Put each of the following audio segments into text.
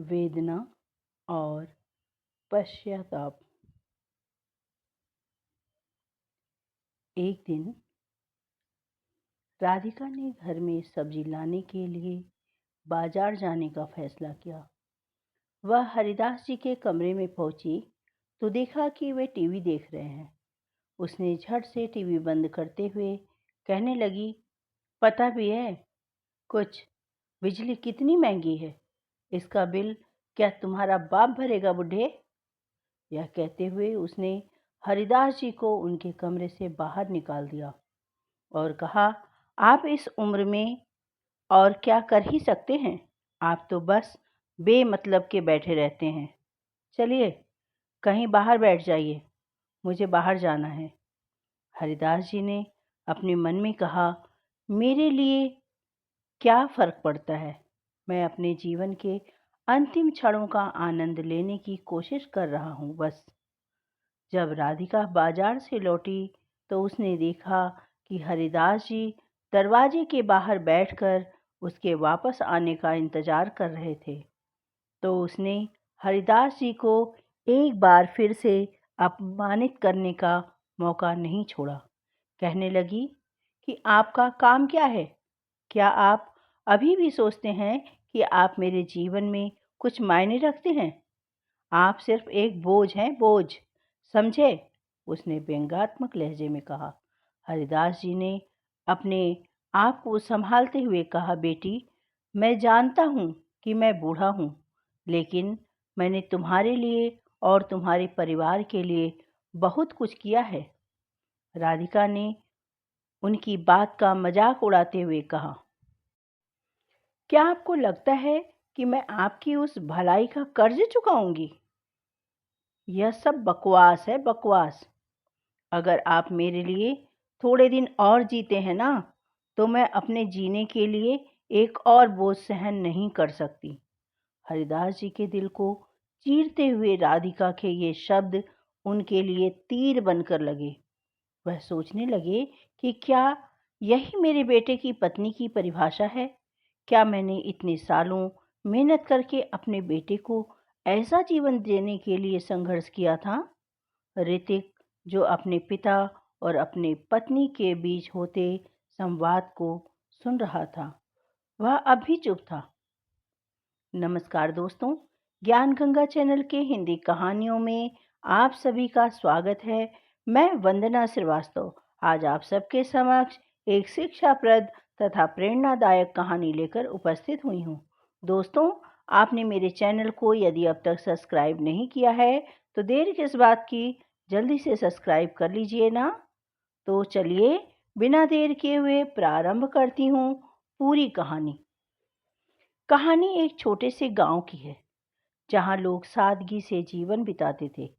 वेदना और पश्चाताप। एक दिन राधिका ने घर में सब्जी लाने के लिए बाजार जाने का फैसला किया। वह हरिदास जी के कमरे में पहुंची तो देखा कि वे टीवी देख रहे हैं। उसने झट से टीवी बंद करते हुए कहने लगी, पता भी है कुछ, बिजली कितनी महंगी है। इसका बिल क्या तुम्हारा बाप भरेगा बुढ़े? यह कहते हुए उसने हरिदास जी को उनके कमरे से बाहर निकाल दिया और कहा, आप इस उम्र में और क्या कर ही सकते हैं? आप तो बस बेमतलब के बैठे रहते हैं। चलिए कहीं बाहर बैठ जाइए, मुझे बाहर जाना है। हरिदास जी ने अपने मन में कहा, मेरे लिए क्या फर्क पड़ता है? मैं अपने जीवन के अंतिम क्षणों का आनंद लेने की कोशिश कर रहा हूँ बस। जब राधिका बाजार से लौटी तो उसने देखा कि हरिदास जी दरवाजे के बाहर बैठकर उसके वापस आने का इंतजार कर रहे थे। तो उसने हरिदास जी को एक बार फिर से अपमानित करने का मौका नहीं छोड़ा। कहने लगी कि आपका काम क्या है? क्या आप अभी भी सोचते हैं कि आप मेरे जीवन में कुछ मायने रखते हैं? आप सिर्फ एक बोझ हैं, बोझ, समझे? उसने व्यंग्यात्मक लहजे में कहा। हरिदास जी ने अपने आप को संभालते हुए कहा, बेटी, मैं जानता हूँ कि मैं बूढ़ा हूँ, लेकिन मैंने तुम्हारे लिए और तुम्हारे परिवार के लिए बहुत कुछ किया है। राधिका ने उनकी बात का मजाक उड़ाते हुए कहा, क्या आपको लगता है कि मैं आपकी उस भलाई का कर्ज चुकाऊंगी? यह सब बकवास है, बकवास। अगर आप मेरे लिए थोड़े दिन और जीते हैं ना, तो मैं अपने जीने के लिए एक और बोझ सहन नहीं कर सकती। हरिदास जी के दिल को चीरते हुए राधिका के ये शब्द उनके लिए तीर बनकर लगे। वह सोचने लगे कि क्या यही मेरे बेटे की पत्नी की परिभाषा है? क्या मैंने इतने सालों मेहनत करके अपने बेटे को ऐसा जीवन देने के लिए संघर्ष किया था? ऋतिक, जो अपने पिता और अपने पत्नी के बीच होते संवाद को सुन रहा था, वह अब भी चुप था। नमस्कार दोस्तों, ज्ञान गंगा चैनल के हिंदी कहानियों में आप सभी का स्वागत है। मैं वंदना श्रीवास्तव आज आप सबके समक्ष एक शिक्षाप्रद तथा प्रेरणादायक कहानी लेकर उपस्थित हुई हूँ। दोस्तों, आपने मेरे चैनल को यदि अब तक सब्सक्राइब नहीं किया है तो देर किस बात की, जल्दी से सब्सक्राइब कर लीजिए ना। तो चलिए बिना देर किए हुए प्रारंभ करती हूँ पूरी कहानी। कहानी एक छोटे से गांव की है जहां लोग सादगी से जीवन बिताते थे।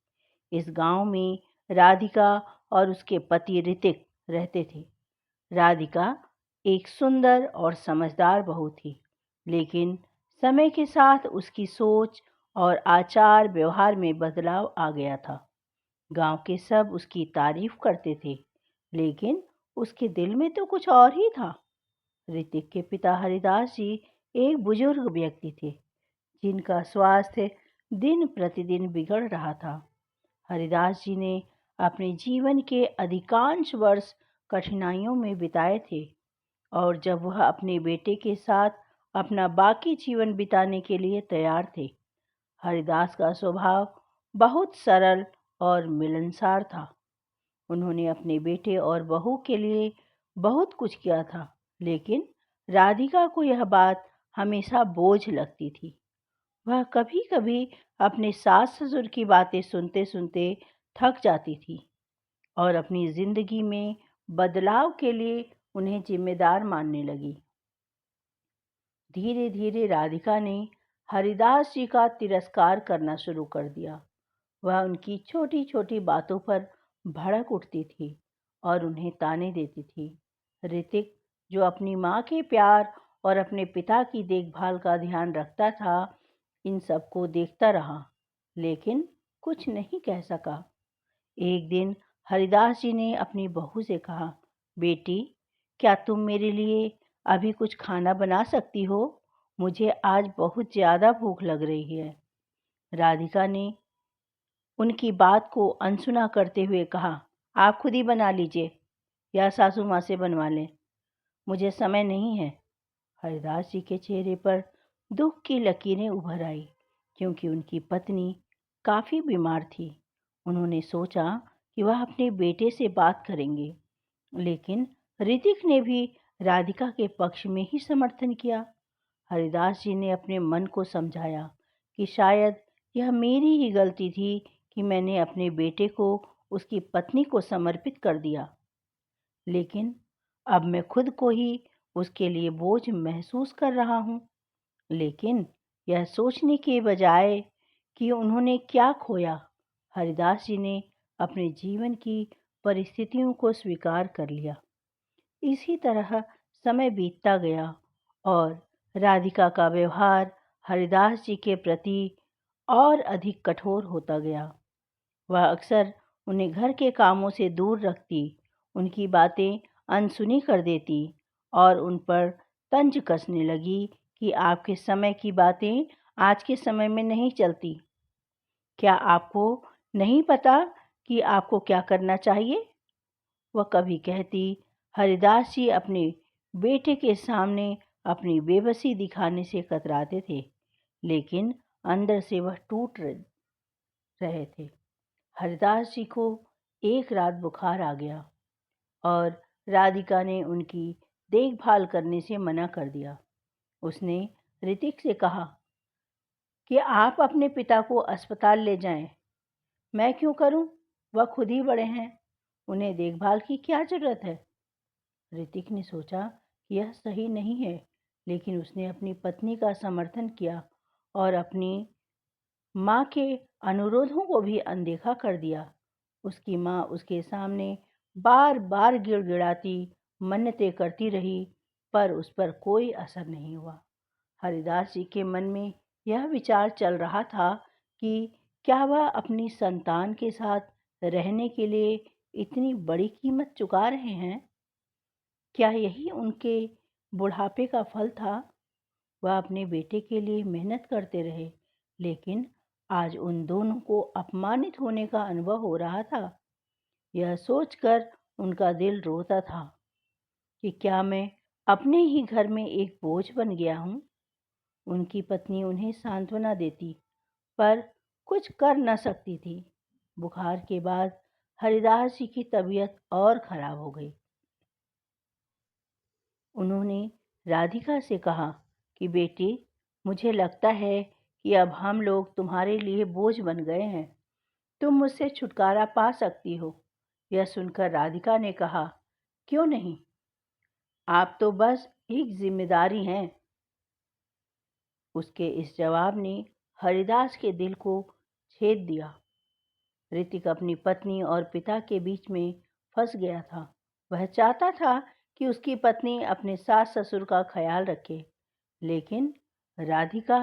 इस गांव में राधिका और उसके पति ऋतिक रहते थे। राधिका एक सुंदर और समझदार बहू थी, लेकिन समय के साथ उसकी सोच और आचार व्यवहार में बदलाव आ गया था। गांव के सब उसकी तारीफ करते थे, लेकिन उसके दिल में तो कुछ और ही था। ऋतिक के पिता हरिदास जी एक बुजुर्ग व्यक्ति थे जिनका स्वास्थ्य दिन प्रतिदिन बिगड़ रहा था। हरिदास जी ने अपने जीवन के अधिकांश वर्ष कठिनाइयों में बिताए थे और जब वह अपने बेटे के साथ अपना बाकी जीवन बिताने के लिए तैयार थे। हरिदास का स्वभाव बहुत सरल और मिलनसार था। उन्होंने अपने बेटे और बहू के लिए बहुत कुछ किया था, लेकिन राधिका को यह बात हमेशा बोझ लगती थी। वह कभी-कभी अपने सास ससुर की बातें सुनते सुनते थक जाती थी और अपनी जिंदगी में बदलाव के लिए उन्हें जिम्मेदार मानने लगी। धीरे धीरे राधिका ने हरिदास जी का तिरस्कार करना शुरू कर दिया। वह उनकी छोटी छोटी बातों पर भड़क उठती थी और उन्हें ताने देती थी। ऋतिक, जो अपनी माँ के प्यार और अपने पिता की देखभाल का ध्यान रखता था, इन सबको देखता रहा, लेकिन कुछ नहीं कह सका। एक दिन हरिदास जी ने अपनी बहू से कहा, बेटी, क्या तुम मेरे लिए अभी कुछ खाना बना सकती हो? मुझे आज बहुत ज़्यादा भूख लग रही है। राधिका ने उनकी बात को अनसुना करते हुए कहा, आप खुद ही बना लीजिए या सासू माँ से बनवा लें, मुझे समय नहीं है। हरिदास जी के चेहरे पर दुख की लकीरें उभर आई, क्योंकि उनकी पत्नी काफ़ी बीमार थी। उन्होंने सोचा कि वह अपने बेटे से बात करेंगे, लेकिन ऋतिक ने भी राधिका के पक्ष में ही समर्थन किया। हरिदास जी ने अपने मन को समझाया कि शायद यह मेरी ही गलती थी कि मैंने अपने बेटे को उसकी पत्नी को समर्पित कर दिया, लेकिन अब मैं खुद को ही उसके लिए बोझ महसूस कर रहा हूँ। लेकिन यह सोचने के बजाय कि उन्होंने क्या खोया, हरिदास जी ने अपने जीवन की परिस्थितियों को स्वीकार कर लिया। इसी तरह समय बीतता गया और राधिका का व्यवहार हरिदास जी के प्रति और अधिक कठोर होता गया। वह अक्सर उन्हें घर के कामों से दूर रखती, उनकी बातें अनसुनी कर देती और उन पर तंज कसने लगी कि आपके समय की बातें आज के समय में नहीं चलती। क्या आपको नहीं पता कि आपको क्या करना चाहिए? वह कभी कहती। हरिदास जी अपने बेटे के सामने अपनी बेबसी दिखाने से कतराते थे, लेकिन अंदर से वह टूट रहे थे। हरिदास जी को एक रात बुखार आ गया और राधिका ने उनकी देखभाल करने से मना कर दिया। उसने ऋतिक से कहा कि आप अपने पिता को अस्पताल ले जाएं। मैं क्यों करूं? वह खुद ही बड़े हैं, उन्हें देखभाल की क्या जरूरत है? ऋतिक ने सोचा कि यह सही नहीं है, लेकिन उसने अपनी पत्नी का समर्थन किया और अपनी माँ के अनुरोधों को भी अनदेखा कर दिया। उसकी माँ उसके सामने बार बार गिड़गिड़ाती, मन्नतें करती रही, पर उस पर कोई असर नहीं हुआ। हरिदास जी के मन में यह विचार चल रहा था कि क्या वह अपनी संतान के साथ रहने के लिए इतनी बड़ी कीमत चुका रहे हैं? क्या यही उनके बुढ़ापे का फल था? वह अपने बेटे के लिए मेहनत करते रहे, लेकिन आज उन दोनों को अपमानित होने का अनुभव हो रहा था। यह सोचकर उनका दिल रोता था कि क्या मैं अपने ही घर में एक बोझ बन गया हूँ। उनकी पत्नी उन्हें सांत्वना देती, पर कुछ कर न सकती थी। बुखार के बाद हरिदास जी की तबीयत और खराब हो गई। उन्होंने राधिका से कहा कि बेटी, मुझे लगता है कि अब हम लोग तुम्हारे लिए बोझ बन गए हैं। तुम मुझसे छुटकारा पा सकती हो। यह सुनकर राधिका ने कहा, क्यों नहीं? आप तो बस एक जिम्मेदारी हैं। उसके इस जवाब ने हरिदास के दिल को छेद दिया। ऋतिक अपनी पत्नी और पिता के बीच में फंस गया था। वह चाहता था कि उसकी पत्नी अपने सास ससुर का ख्याल रखे, लेकिन राधिका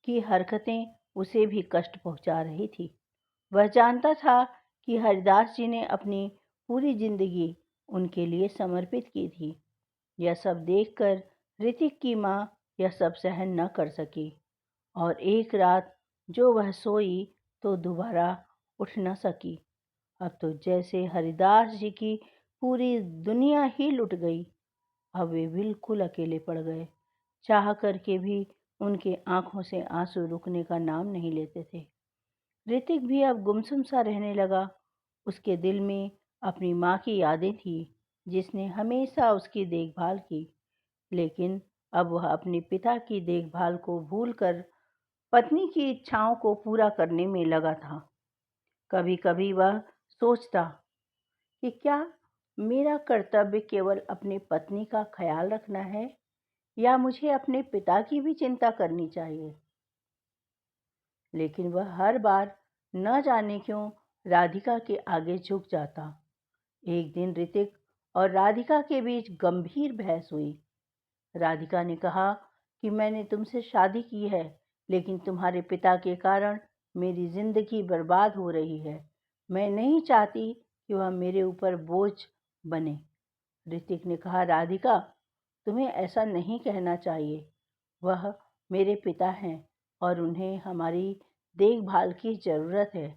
की हरकतें उसे भी कष्ट पहुंचा रही थी। वह जानता था कि हरिदास जी ने अपनी पूरी जिंदगी उनके लिए समर्पित की थी। यह सब देखकर ऋतिक की माँ यह सब सहन न कर सकी और एक रात जो वह सोई तो दोबारा उठ न सकी। अब तो जैसे हरिदास जी की पूरी दुनिया ही लुट गई। अब वे बिल्कुल अकेले पड़ गए। चाह करके भी उनके आंखों से आंसू रुकने का नाम नहीं लेते थे। ऋतिक भी अब गुमसुम सा रहने लगा। उसके दिल में अपनी माँ की यादें थी, जिसने हमेशा उसकी देखभाल की, लेकिन अब वह अपने पिता की देखभाल को भूलकर पत्नी की इच्छाओं को पूरा करने में लगा था। कभी कभी वह सोचता कि क्या मेरा कर्तव्य केवल अपनी पत्नी का ख्याल रखना है या मुझे अपने पिता की भी चिंता करनी चाहिए। लेकिन वह हर बार न जाने क्यों राधिका के आगे झुक जाता। एक दिन ऋतिक और राधिका के बीच गंभीर बहस हुई। राधिका ने कहा कि मैंने तुमसे शादी की है, लेकिन तुम्हारे पिता के कारण मेरी जिंदगी बर्बाद हो रही है। मैं नहीं चाहती कि वह मेरे ऊपर बोझ बने। ऋतिक ने कहा, राधिका, तुम्हें ऐसा नहीं कहना चाहिए। वह मेरे पिता हैं और उन्हें हमारी देखभाल की ज़रूरत है।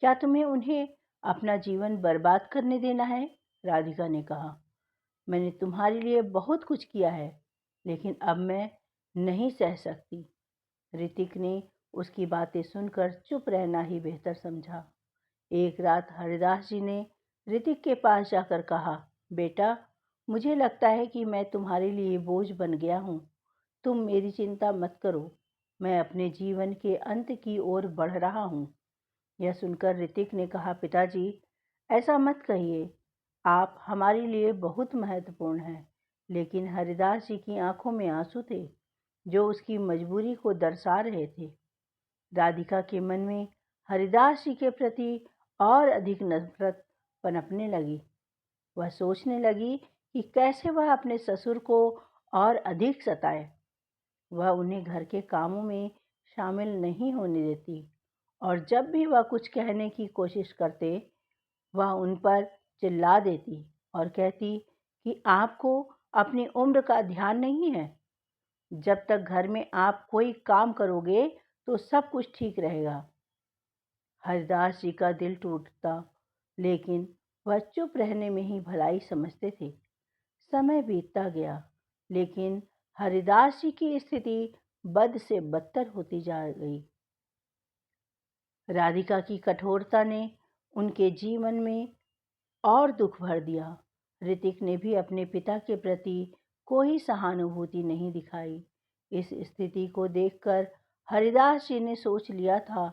क्या तुम्हें उन्हें अपना जीवन बर्बाद करने देना है? राधिका ने कहा। मैंने तुम्हारे लिए बहुत कुछ किया है, लेकिन अब मैं नहीं सह सकती। ऋतिक ने उसकी बातें सुनकर चुप रहना ही बेहतर समझा। एक रात हरिदास जी ने ऋतिक के पास जाकर कहा, बेटा, मुझे लगता है कि मैं तुम्हारे लिए बोझ बन गया हूँ। तुम मेरी चिंता मत करो, मैं अपने जीवन के अंत की ओर बढ़ रहा हूँ। यह सुनकर ऋतिक ने कहा, पिताजी, ऐसा मत कहिए, आप हमारे लिए बहुत महत्वपूर्ण हैं। लेकिन हरिदास जी की आंखों में आंसू थे, जो उसकी मजबूरी को दर्शा रहे थे। राधिका के मन में हरिदास जी के प्रति और अधिक नफरत पनपने लगी। वह सोचने लगी कि कैसे वह अपने ससुर को और अधिक सताए। वह उन्हें घर के कामों में शामिल नहीं होने देती और जब भी वह कुछ कहने की कोशिश करते, वह उन पर चिल्ला देती और कहती कि आपको अपनी उम्र का ध्यान नहीं है। जब तक घर में आप कोई काम करोगे तो सब कुछ ठीक रहेगा। हरिदास जी का दिल टूटता, लेकिन वह चुप रहने में ही भलाई समझते थे। समय बीतता गया, लेकिन हरिदास जी की स्थिति बद से बदतर होती जा गई। राधिका की कठोरता ने उनके जीवन में और दुख भर दिया। ऋतिक ने भी अपने पिता के प्रति कोई सहानुभूति नहीं दिखाई। इस स्थिति को देखकर हरिदास जी ने सोच लिया था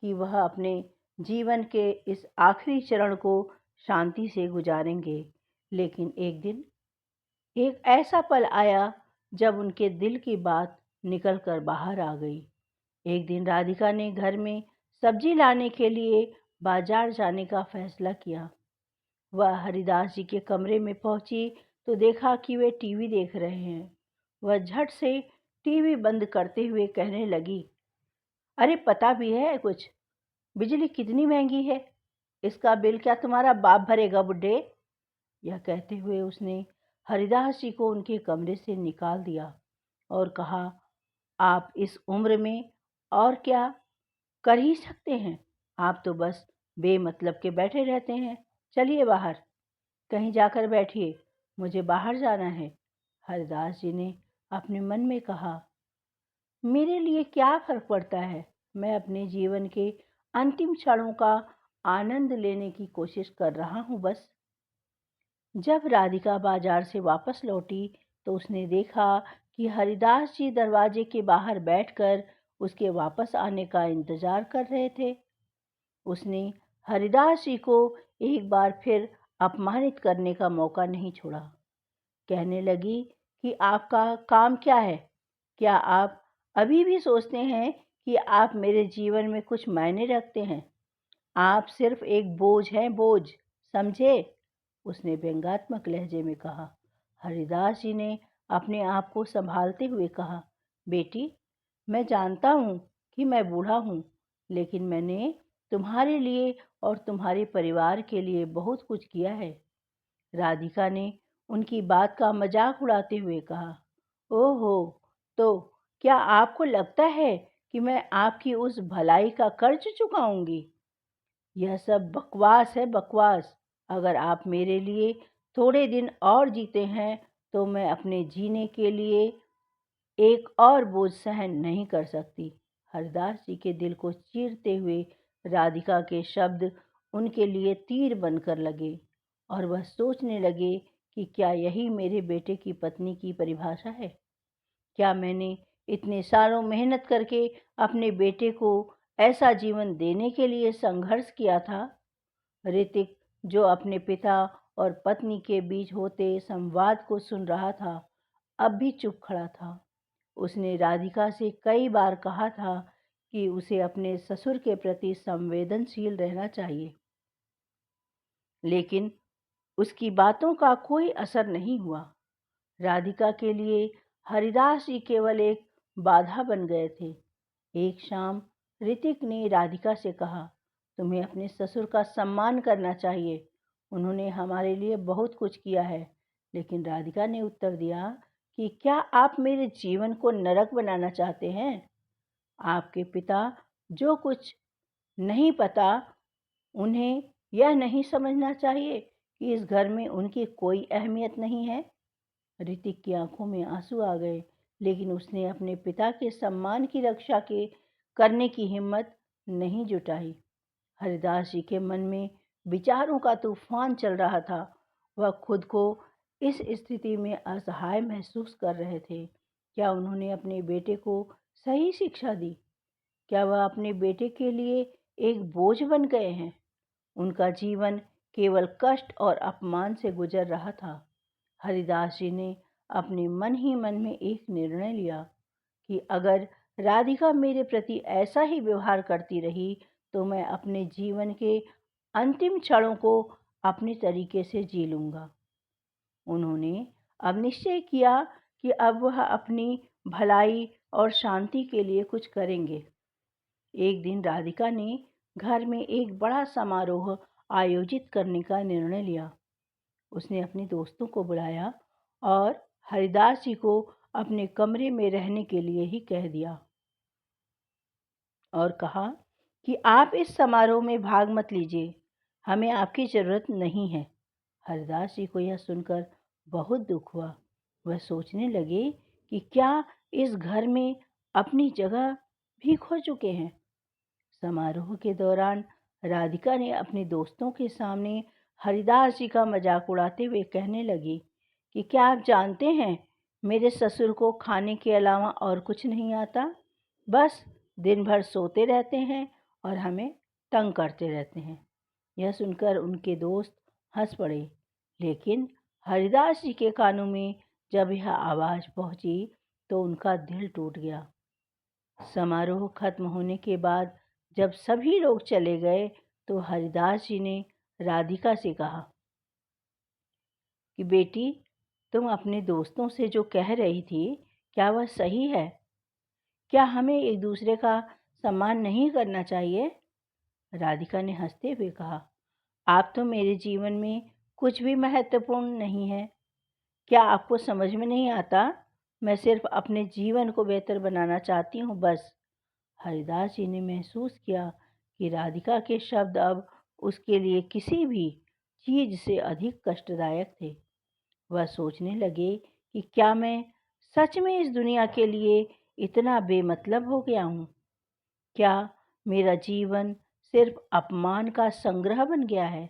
कि वह अपने जीवन के इस आखिरी चरण को शांति से गुजारेंगे। लेकिन एक दिन एक ऐसा पल आया जब उनके दिल की बात निकल कर बाहर आ गई। एक दिन राधिका ने घर में सब्जी लाने के लिए बाजार जाने का फैसला किया। वह हरिदास जी के कमरे में पहुंची तो देखा कि वे टीवी देख रहे हैं। वह झट से टीवी बंद करते हुए कहने लगी, अरे पता भी है कुछ, बिजली कितनी महंगी है? इसका बिल क्या तुम्हारा बाप भरेगा बुड्ढे? यह कहते हुए उसने हरिदास जी को उनके कमरे से निकाल दिया और कहा, आप इस उम्र में और क्या कर ही सकते हैं? आप तो बस बेमतलब के बैठे रहते हैं। चलिए बाहर, कहीं जाकर बैठिए, मुझे बाहर जाना है। हरिदास जी ने अपने मन में कहा, मेरे लिए क्या फर्क पड़ता है? मैं अपने जीवन के अंतिम क्षणों का आनंद लेने की कोशिश कर रहा हूँ बस। जब राधिका बाजार से वापस लौटी तो उसने देखा कि हरिदास जी दरवाजे के बाहर बैठकर उसके वापस आने का इंतजार कर रहे थे। उसने हरिदास जी को एक बार फिर अपमानित करने का मौका नहीं छोड़ा। कहने लगी कि आपका काम क्या है? क्या आप अभी भी सोचते हैं कि आप मेरे जीवन में कुछ मायने रखते हैं? आप सिर्फ एक बोझ हैं, बोझ, समझे? उसने व्यंग्यात्मक लहजे में कहा। हरिदास जी ने अपने आप को संभालते हुए कहा, बेटी, मैं जानता हूँ कि मैं बूढ़ा हूँ, लेकिन मैंने तुम्हारे लिए और तुम्हारे परिवार के लिए बहुत कुछ किया है। राधिका ने उनकी बात का मजाक उड़ाते हुए कहा, ओहो, तो क्या आपको लगता है कि मैं आपकी उस भलाई का कर्ज चुकाऊंगी? यह सब बकवास है, बकवास। अगर आप मेरे लिए थोड़े दिन और जीते हैं तो मैं अपने जीने के लिए एक और बोझ सहन नहीं कर सकती। हरदास जी के दिल को चीरते हुए राधिका के शब्द उनके लिए तीर बनकर लगे और वह सोचने लगे कि क्या यही मेरे बेटे की पत्नी की परिभाषा है? क्या मैंने इतने सालों मेहनत करके अपने बेटे को ऐसा जीवन देने के लिए संघर्ष किया था? ऋतिक, जो अपने पिता और पत्नी के बीच होते संवाद को सुन रहा था, अब भी चुप खड़ा था। उसने राधिका से कई बार कहा था कि उसे अपने ससुर के प्रति संवेदनशील रहना चाहिए, लेकिन उसकी बातों का कोई असर नहीं हुआ। राधिका के लिए हरिदास जी केवल एक बाधा बन गए थे। एक शाम ऋतिक ने राधिका से कहा, तुम्हें अपने ससुर का सम्मान करना चाहिए। उन्होंने हमारे लिए बहुत कुछ किया है। लेकिन राधिका ने उत्तर दिया कि क्या आप मेरे जीवन को नरक बनाना चाहते हैं? आपके पिता जो कुछ नहीं पता, उन्हें यह नहीं समझना चाहिए कि इस घर में उनकी कोई अहमियत नहीं है। ऋतिक की आंखों में आंसू आ गए, लेकिन उसने अपने पिता के सम्मान की रक्षा के करने की हिम्मत नहीं जुटाई। हरिदास जी के मन में विचारों का तूफान चल रहा था। वह खुद को इस स्थिति में असहाय महसूस कर रहे थे। क्या उन्होंने अपने बेटे को सही शिक्षा दी? क्या वह अपने बेटे के लिए एक बोझ बन गए हैं? उनका जीवन केवल कष्ट और अपमान से गुजर रहा था। हरिदास जी ने अपने मन ही मन में एक निर्णय लिया कि अगर राधिका मेरे प्रति ऐसा ही व्यवहार करती रही तो मैं अपने जीवन के अंतिम क्षणों को अपने तरीके से जी लूँगा। उन्होंने अब निश्चय किया कि अब वह अपनी भलाई और शांति के लिए कुछ करेंगे। एक दिन राधिका ने घर में एक बड़ा समारोह आयोजित करने का निर्णय लिया। उसने अपने दोस्तों को बुलाया और हरिदास जी को अपने कमरे में रहने के लिए ही कह दिया और कहा कि आप इस समारोह में भाग मत लीजिए, हमें आपकी ज़रूरत नहीं है। हरिदास जी को यह सुनकर बहुत दुख हुआ। वह सोचने लगे कि क्या इस घर में अपनी जगह भी खो चुके हैं। समारोह के दौरान राधिका ने अपने दोस्तों के सामने हरिदास जी का मजाक उड़ाते हुए कहने लगी कि क्या आप जानते हैं, मेरे ससुर को खाने के अलावा और कुछ नहीं आता। बस दिन भर सोते रहते हैं और हमें तंग करते रहते हैं। यह सुनकर उनके दोस्त हंस पड़े, लेकिन हरिदास जी के कानों में जब यह आवाज़ पहुंची तो उनका दिल टूट गया। समारोह खत्म होने के बाद जब सभी लोग चले गए तो हरिदास जी ने राधिका से कहा कि बेटी, तुम अपने दोस्तों से जो कह रही थी, क्या वह सही है? क्या हमें एक दूसरे का सम्मान नहीं करना चाहिए? राधिका ने हंसते हुए कहा, आप तो मेरे जीवन में कुछ भी महत्वपूर्ण नहीं है। क्या आपको समझ में नहीं आता? मैं सिर्फ अपने जीवन को बेहतर बनाना चाहती हूँ, बस। हरिदास जी ने महसूस किया कि राधिका के शब्द अब उसके लिए किसी भी चीज से अधिक कष्टदायक थे। वह सोचने लगे कि क्या मैं सच में इस दुनिया के लिए इतना बेमतलब हो गया हूँ? क्या मेरा जीवन सिर्फ अपमान का संग्रह बन गया है?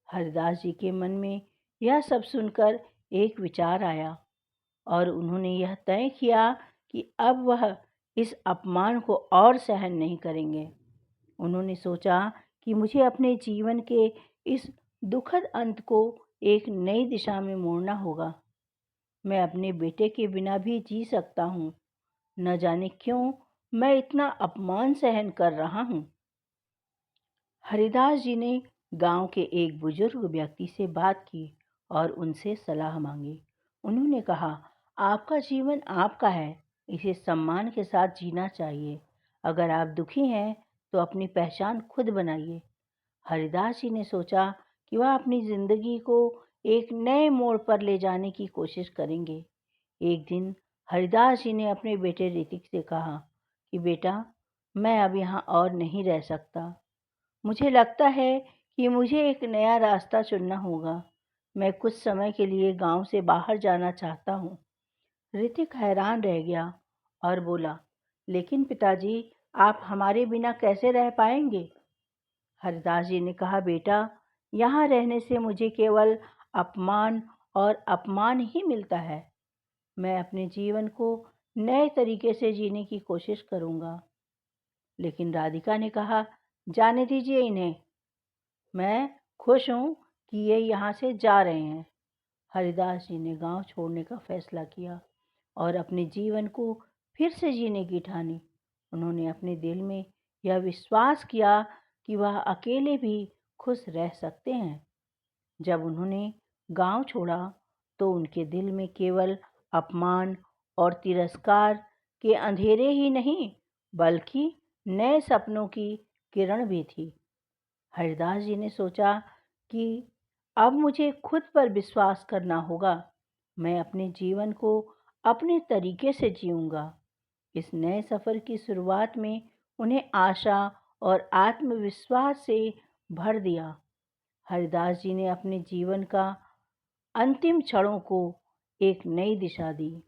हरिदास जी के मन में यह सब सुनकर एक विचार आया और उन्होंने यह तय किया कि अब वह इस अपमान को और सहन नहीं करेंगे। उन्होंने सोचा कि मुझे अपने जीवन के इस दुखद अंत को एक नई दिशा में मोड़ना होगा। मैं अपने बेटे के बिना भी जी सकता हूँ। न जाने क्यों मैं इतना अपमान सहन कर रहा हूँ। हरिदास जी ने गांव के एक बुजुर्ग व्यक्ति से बात की और उनसे सलाह मांगी। उन्होंने कहा, आपका जीवन आपका है, इसे सम्मान के साथ जीना चाहिए। अगर आप दुखी हैं तो अपनी पहचान खुद बनाइए। हरिदास जी ने सोचा कि वह अपनी जिंदगी को एक नए मोड़ पर ले जाने की कोशिश करेंगे। एक दिन हरिदास जी ने अपने बेटे ऋतिक से कहा कि बेटा, मैं अब यहाँ और नहीं रह सकता। मुझे लगता है कि मुझे एक नया रास्ता चुनना होगा। मैं कुछ समय के लिए गांव से बाहर जाना चाहता हूँ। ऋतिक हैरान रह गया और बोला, लेकिन पिताजी, आप हमारे बिना कैसे रह पाएंगे? हरिदास जी ने कहा, बेटा, यहाँ रहने से मुझे केवल अपमान और अपमान ही मिलता है। मैं अपने जीवन को नए तरीके से जीने की कोशिश करूँगा। लेकिन राधिका ने कहा, जाने दीजिए इन्हें। मैं खुश हूँ कि ये यहाँ से जा रहे हैं। हरिदास जी ने गांव छोड़ने का फैसला किया और अपने जीवन को फिर से जीने की ठानी। उन्होंने अपने दिल में यह विश्वास किया कि वह अकेले भी खुश रह सकते हैं। जब उन्होंने गांव छोड़ा तो उनके दिल में केवल अपमान और तिरस्कार के अंधेरे ही नहीं, बल्कि नए सपनों की किरण भी थी। हरिदास जी ने सोचा कि अब मुझे खुद पर विश्वास करना होगा। मैं अपने जीवन को अपने तरीके से जीऊँगा। इस नए सफ़र की शुरुआत में उन्हें आशा और आत्मविश्वास से भर दिया। हरिदास जी ने अपने जीवन का अंतिम क्षणों को एक नई दिशा दी।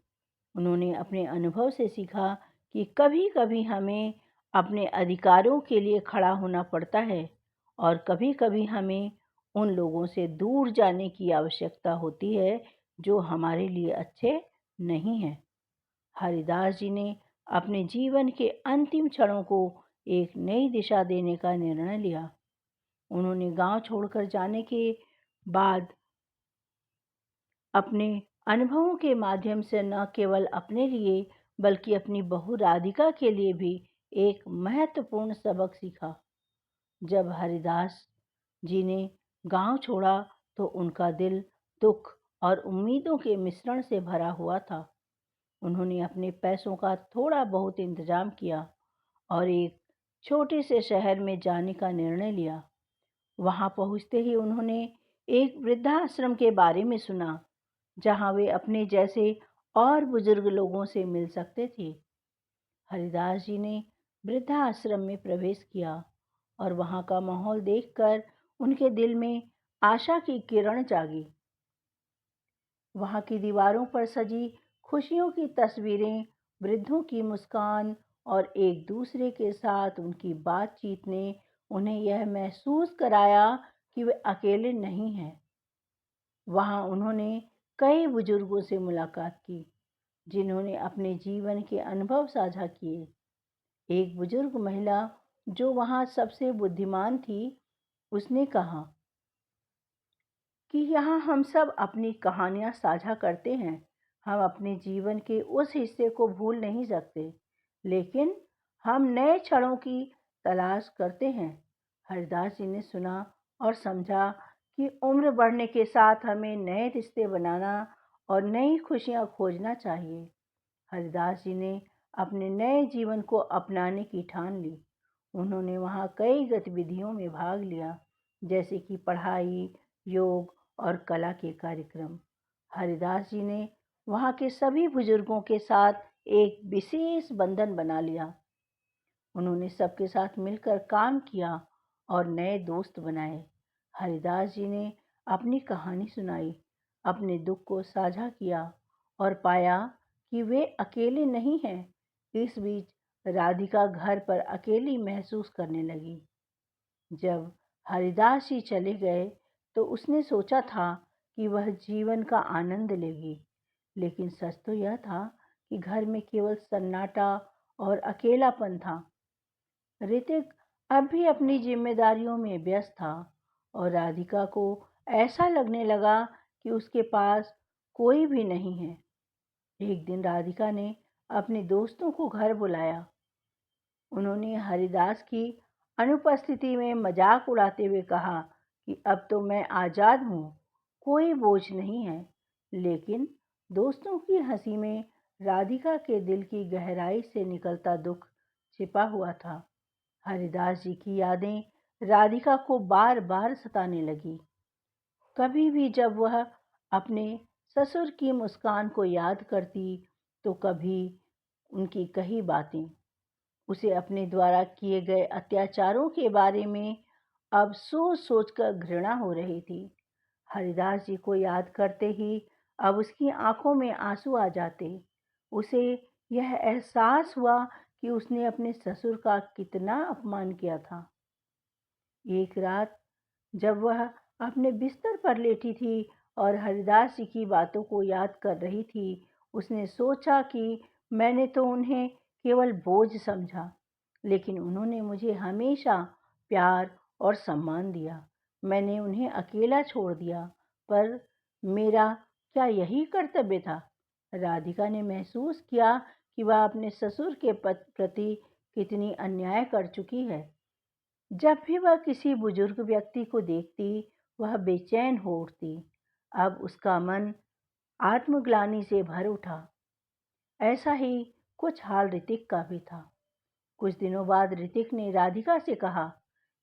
उन्होंने अपने अनुभव से सीखा कि कभी-कभी हमें अपने अधिकारों के लिए खड़ा होना पड़ता है और कभी-कभी हमें उन लोगों से दूर जाने की आवश्यकता होती है जो हमारे लिए अच्छे नहीं हैं। हरिदास जी ने अपने जीवन के अंतिम क्षणों को एक नई दिशा देने का निर्णय लिया। उन्होंने गांव छोड़कर जाने के बाद अपने अनुभवों के माध्यम से न केवल अपने लिए बल्कि अपनी बहू राधिका के लिए भी एक महत्वपूर्ण सबक सीखा। जब हरिदास जी ने गांव छोड़ा तो उनका दिल दुख और उम्मीदों के मिश्रण से भरा हुआ था। उन्होंने अपने पैसों का थोड़ा बहुत इंतजाम किया और एक छोटे से शहर में जाने का निर्णय लिया। वहां पहुंचते ही उन्होंने एक वृद्धाश्रम के बारे में सुना, जहां वे अपने जैसे और बुजुर्ग लोगों से मिल सकते थे। हरिदास जी ने वृद्धाश्रम में प्रवेश किया और वहां का माहौल देखकर उनके दिल में आशा की किरण जागी। वहां की दीवारों पर सजी खुशियों की तस्वीरें, वृद्धों की मुस्कान और एक दूसरे के साथ उनकी बातचीत ने उन्हें यह महसूस कराया कि वे अकेले नहीं हैं। वहां उन्होंने कई बुजुर्गों से मुलाकात की, जिन्होंने अपने जीवन के अनुभव साझा किए। एक बुजुर्ग महिला जो वहां सबसे बुद्धिमान थी, उसने कहा कि यहाँ हम सब अपनी कहानियाँ साझा करते हैं। हम अपने जीवन के उस हिस्से को भूल नहीं सकते, लेकिन हम नए क्षणों की तलाश करते हैं। हरिदास जी ने सुना और समझा कि उम्र बढ़ने के साथ हमें नए रिश्ते बनाना और नई खुशियाँ खोजना चाहिए। हरिदास जी ने अपने नए जीवन को अपनाने की ठान ली। उन्होंने वहाँ कई गतिविधियों में भाग लिया, जैसे कि पढ़ाई, योग और कला के कार्यक्रम। हरिदास जी ने वहाँ के सभी बुजुर्गों के साथ एक विशेष बंधन बना लिया। उन्होंने सबके साथ मिलकर काम किया और नए दोस्त बनाए। हरिदास जी ने अपनी कहानी सुनाई, अपने दुख को साझा किया और पाया कि वे अकेले नहीं हैं। इस बीच राधिका घर पर अकेली महसूस करने लगी। जब हरिदास जी चले गए तो उसने सोचा था कि वह जीवन का आनंद लेगी, लेकिन सच तो यह था कि घर में केवल सन्नाटा और अकेलापन था। ऋतिक अब भी अपनी जिम्मेदारियों में व्यस्त था और राधिका को ऐसा लगने लगा कि उसके पास कोई भी नहीं है। एक दिन राधिका ने अपने दोस्तों को घर बुलाया। उन्होंने हरिदास की अनुपस्थिति में मजाक उड़ाते हुए कहा कि अब तो मैं आज़ाद हूँ, कोई बोझ नहीं है। लेकिन दोस्तों की हंसी में राधिका के दिल की गहराई से निकलता दुख छिपा हुआ था। हरिदास जी की यादें राधिका को बार बार सताने लगी। कभी भी जब वह अपने ससुर की मुस्कान को याद करती तो कभी उनकी कही बातें उसे अपने द्वारा किए गए अत्याचारों के बारे में अब सोच सोचकर घृणा हो रही थी। हरिदास जी को याद करते ही अब उसकी आंखों में आंसू आ जाते। उसे यह एहसास हुआ कि उसने अपने ससुर का कितना अपमान किया था। एक रात जब वह अपने बिस्तर पर लेटी थी और हरिदास जी की बातों को याद कर रही थी, उसने सोचा कि मैंने तो उन्हें केवल बोझ समझा, लेकिन उन्होंने मुझे हमेशा प्यार और सम्मान दिया। मैंने उन्हें अकेला छोड़ दिया, पर मेरा क्या यही कर्तव्य था? राधिका ने महसूस किया कि वह अपने ससुर के प्रति कितनी अन्याय कर चुकी है। जब भी वह किसी बुजुर्ग व्यक्ति को देखती, वह बेचैन हो उठती। अब उसका मन आत्मग्लानि से भर उठा। ऐसा ही कुछ हाल ऋतिक का भी था। कुछ दिनों बाद ऋतिक ने राधिका से कहा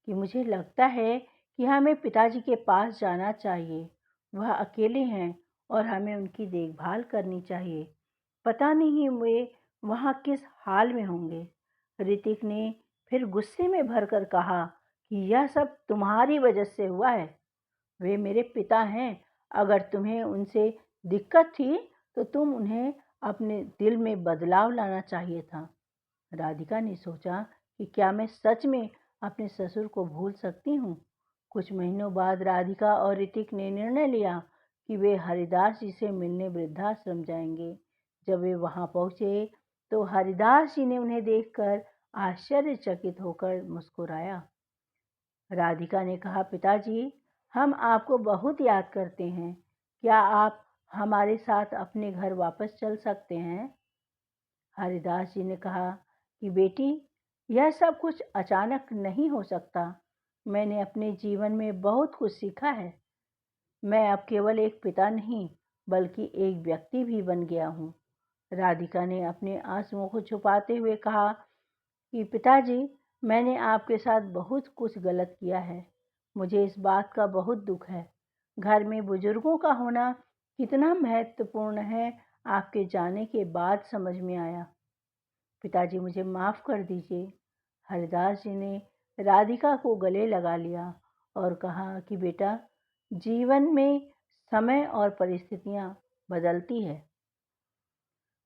कि मुझे लगता है कि हमें पिताजी के पास जाना चाहिए। वह अकेले हैं और हमें उनकी देखभाल करनी चाहिए। पता नहीं वे वहाँ किस हाल में होंगे। ऋतिक ने फिर गुस्से में भरकर कहा कि यह सब तुम्हारी वजह से हुआ है। वे मेरे पिता हैं। अगर तुम्हें उनसे दिक्कत थी तो तुम उन्हें अपने दिल में बदलाव लाना चाहिए था। राधिका ने सोचा कि क्या मैं सच में अपने ससुर को भूल सकती हूँ। कुछ महीनों बाद राधिका और ऋतिक ने निर्णय लिया कि वे हरिदास जी से मिलने वृद्धाश्रम जाएंगे। जब वे वहां पहुंचे तो हरिदास जी ने उन्हें देखकर आश्चर्यचकित होकर मुस्कुराया। राधिका ने कहा, पिताजी, हम आपको बहुत याद करते हैं। क्या आप हमारे साथ अपने घर वापस चल सकते हैं? हरिदास जी ने कहा कि बेटी, यह सब कुछ अचानक नहीं हो सकता। मैंने अपने जीवन में बहुत कुछ सीखा है। मैं अब केवल एक पिता नहीं बल्कि एक व्यक्ति भी बन गया हूँ। राधिका ने अपने आंसुओं को छुपाते हुए कहा कि पिताजी, मैंने आपके साथ बहुत कुछ गलत किया है। मुझे इस बात का बहुत दुख है। घर में बुजुर्गों का होना कितना महत्वपूर्ण है, आपके जाने के बाद समझ में आया। पिताजी, मुझे माफ़ कर दीजिए। हरिदास जी ने राधिका को गले लगा लिया और कहा कि बेटा, जीवन में समय और परिस्थितियाँ बदलती है।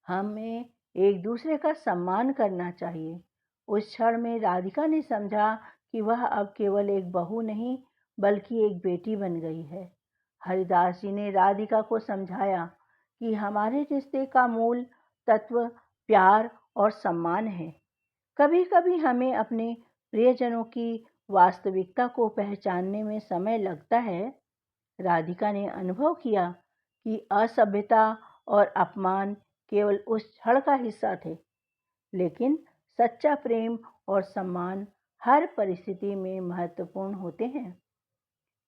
हमें एक दूसरे का सम्मान करना चाहिए। उस क्षण में राधिका ने समझा कि वह अब केवल एक बहू नहीं बल्कि एक बेटी बन गई है। हरिदास जी ने राधिका को समझाया कि हमारे रिश्ते का मूल तत्व प्यार और सम्मान है। कभी कभी हमें अपने प्रियजनों की वास्तविकता को पहचानने में समय लगता है। राधिका ने अनुभव किया कि असभ्यता और अपमान केवल उस क्षण का हिस्सा थे, लेकिन सच्चा प्रेम और सम्मान हर परिस्थिति में महत्वपूर्ण होते हैं।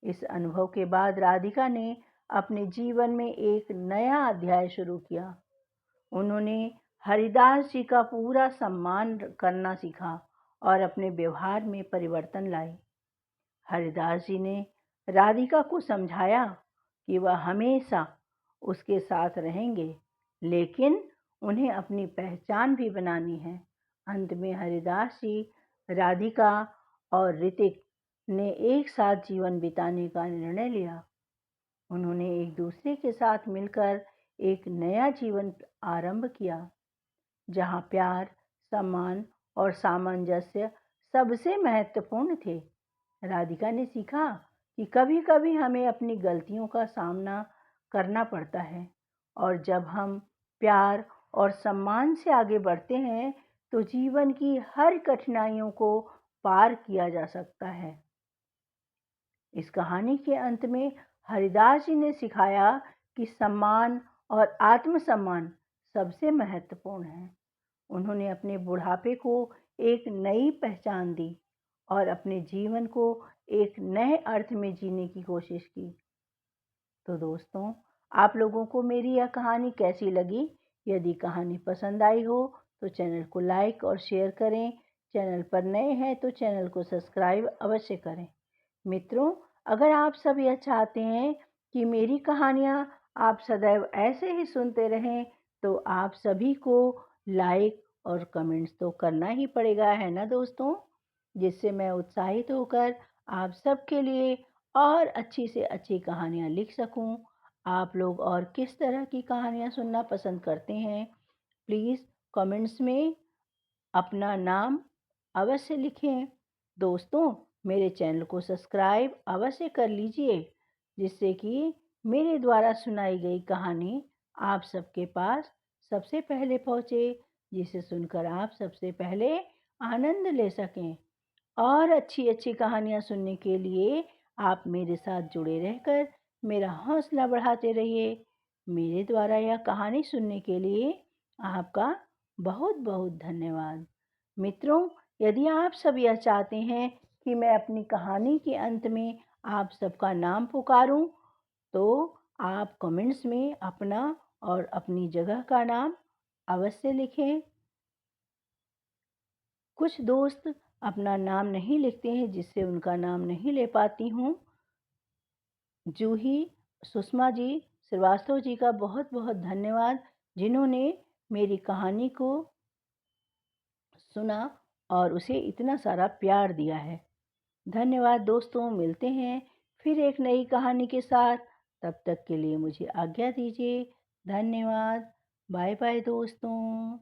इस अनुभव के बाद राधिका ने अपने जीवन में एक नया अध्याय शुरू किया। उन्होंने हरिदास जी का पूरा सम्मान करना सीखा और अपने व्यवहार में परिवर्तन लाए। हरिदास जी ने राधिका को समझाया कि वह हमेशा उसके साथ रहेंगे, लेकिन उन्हें अपनी पहचान भी बनानी है। अंत में हरिदास जी, राधिका और ऋतिक ने एक साथ जीवन बिताने का निर्णय लिया। उन्होंने एक दूसरे के साथ मिलकर एक नया जीवन आरंभ किया, जहाँ प्यार, सम्मान और सामंजस्य सबसे महत्वपूर्ण थे। राधिका ने सीखा कि कभी-कभी हमें अपनी गलतियों का सामना करना पड़ता है, और जब हम प्यार और सम्मान से आगे बढ़ते हैं तो जीवन की हर कठिनाइयों को पार किया जा सकता है। इस कहानी के अंत में हरिदास जी ने सिखाया कि सम्मान और आत्मसम्मान सबसे महत्वपूर्ण है। उन्होंने अपने बुढ़ापे को एक नई पहचान दी और अपने जीवन को एक नए अर्थ में जीने की कोशिश की। तो दोस्तों, आप लोगों को मेरी यह कहानी कैसी लगी? यदि कहानी पसंद आई हो तो चैनल को लाइक और शेयर करें। चैनल पर नए हैं तो चैनल को सब्सक्राइब अवश्य करें। मित्रों, अगर आप सब यह चाहते हैं कि मेरी कहानियाँ आप सदैव ऐसे ही सुनते रहें तो आप सभी को लाइक और कमेंट्स तो करना ही पड़ेगा, है ना दोस्तों? जिससे मैं उत्साहित होकर आप सबके लिए और अच्छी से अच्छी कहानियाँ लिख सकूं। आप लोग और किस तरह की कहानियाँ सुनना पसंद करते हैं, प्लीज़ कमेंट्स में अपना नाम अवश्य लिखें। दोस्तों, मेरे चैनल को सब्सक्राइब अवश्य कर लीजिए, जिससे कि मेरे द्वारा सुनाई गई कहानी आप सबके पास सबसे पहले पहुँचे, जिसे सुनकर आप सबसे पहले आनंद ले सकें। और अच्छी-अच्छी कहानियाँ सुनने के लिए आप मेरे साथ जुड़े रहकर मेरा हौसला बढ़ाते रहिए। मेरे द्वारा यह कहानी सुनने के लिए आपका बहुत-बहुत धन्यवाद। मित्रों, यदि आप सब यह चाहते हैं कि मैं अपनी कहानी के अंत में आप सबका नाम पुकारूं, तो आप कमेंट्स में अपना और अपनी जगह का नाम अवश्य लिखें। कुछ दोस्त अपना नाम नहीं लिखते हैं, जिससे उनका नाम नहीं ले पाती हूँ। जूही, सुषमा जी, श्रीवास्तव जी का बहुत बहुत धन्यवाद, जिन्होंने मेरी कहानी को सुना और उसे इतना सारा प्यार दिया है। धन्यवाद दोस्तों, मिलते हैं फिर एक नई कहानी के साथ। तब तक के लिए मुझे आज्ञा दीजिए। धन्यवाद। बाय बाय दोस्तों।